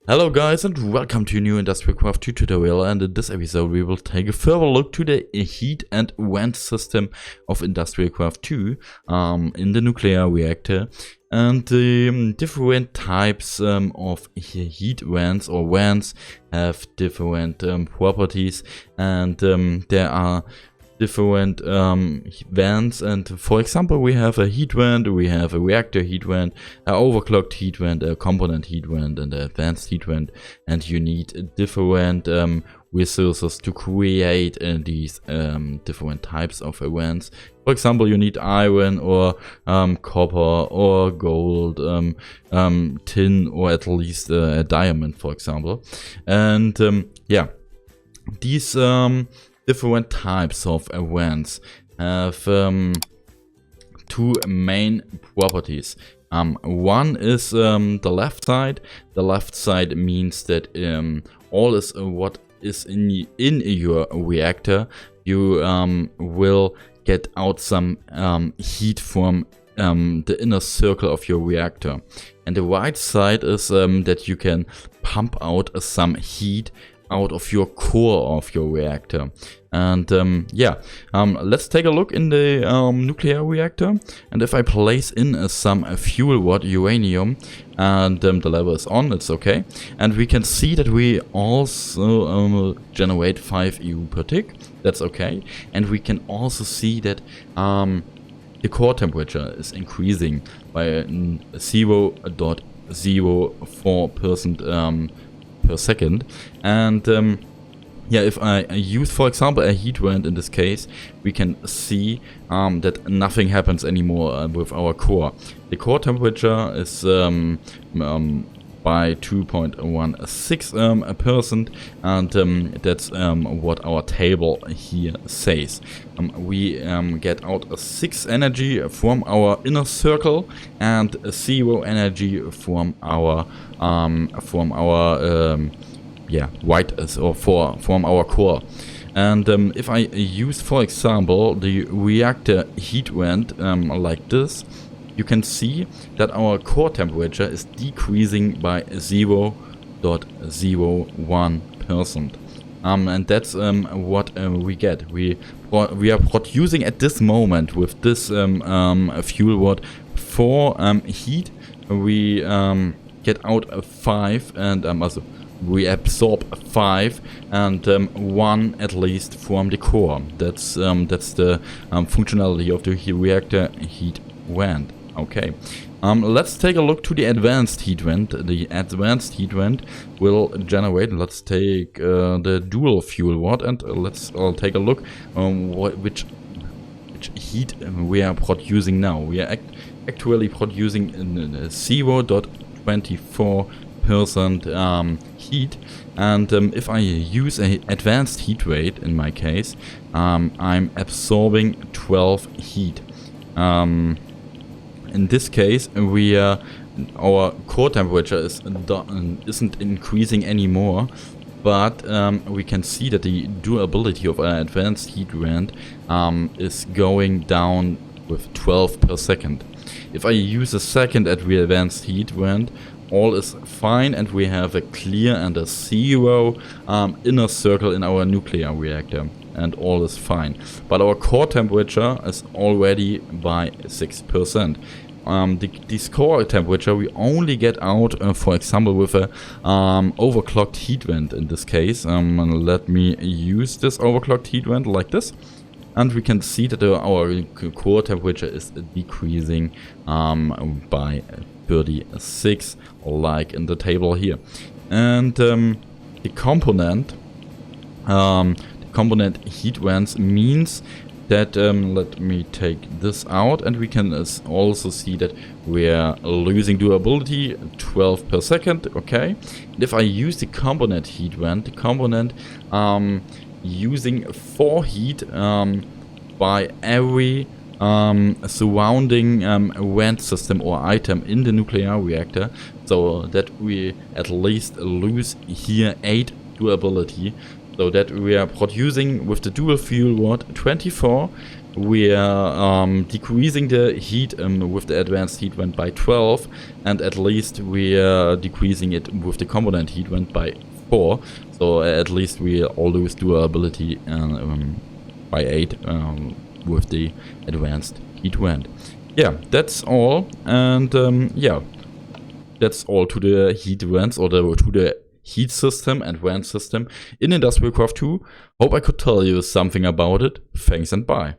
Hello guys and welcome to a new Industrial Craft 2 tutorial, and in this episode we will take a further look to the heat and vent system of Industrial Craft 2 in the nuclear reactor, and the different types of heat vents or vents have different properties, and there are different vents. And for example, we have a heat vent, we have a reactor heat vent, an overclocked heat vent, a component heat vent, and an advanced heat vent, and you need different resources to create these different types of vents. For example, you need iron or copper or gold, tin, or at least a diamond, for example. And yeah, these different types of vents have two main properties. One is the left side. The left side means that all is what is in your reactor. You will get out some heat from the inner circle of your reactor. And the right side is that you can pump out some heat out of your core of your reactor. And let's take a look in the nuclear reactor. And if I place in some fuel rod uranium and the level is on, it's okay. And we can see that we also generate 5 EU per tick. That's okay. And we can also see that the core temperature is increasing by 0.04% per second. And if I use, for example, a heat vent in this case, we can see that nothing happens anymore with our core. The core temperature is by 2.16%, and that's what our table here says. We get out 6 energy from our inner circle and 0 energy from our from our core. And if I use, for example, the reactor heat vent like this, you can see that our core temperature is decreasing by 0.01%. And that's what we get. We are producing at this moment with this fuel rod 4 heat. We get out 5, and also we absorb 5 and 1 at least from the core. That's the functionality of the reactor heat vent. Okay, let's take a look to the advanced heat vent. The advanced heat vent will generate. Let's take the dual fuel rod, and let's take a look which heat we are producing now. We are actually producing 0.24% heat, and if I use an advanced heat rate in my case, I'm absorbing 12 heat. In this case, our core temperature isn't increasing anymore, but we can see that the durability of our advanced heat vent is going down with 12 per second. If I use a second advanced heat vent, all is fine, and we have a clear and a 0 inner circle in our nuclear reactor, and all is fine. But our core temperature is already by 6%. This core temperature we only get out, for example, with a overclocked heat vent in this case. Let me use this overclocked heat vent like this. And we can see that our core temperature is decreasing by 36, like in the table here. And the component heat vents means that, let me take this out, and we can also see that we are losing durability 12 per second. Okay, and if I use the component heat vent, the component using 4 heat by every surrounding vent system or item in the nuclear reactor, so that we at least lose here 8 durability, so that we are producing with the dual fuel rod 24 we are decreasing the heat with the advanced heat vent by 12, and at least we are decreasing it with the component heat vent by 4. So at least we all lose durability by 8 with the advanced heat vent. Yeah, that's all, and yeah, that's all to the heat vents, or to the heat system and vent system in Industrial Craft 2. Hope I could tell you something about it. Thanks and bye.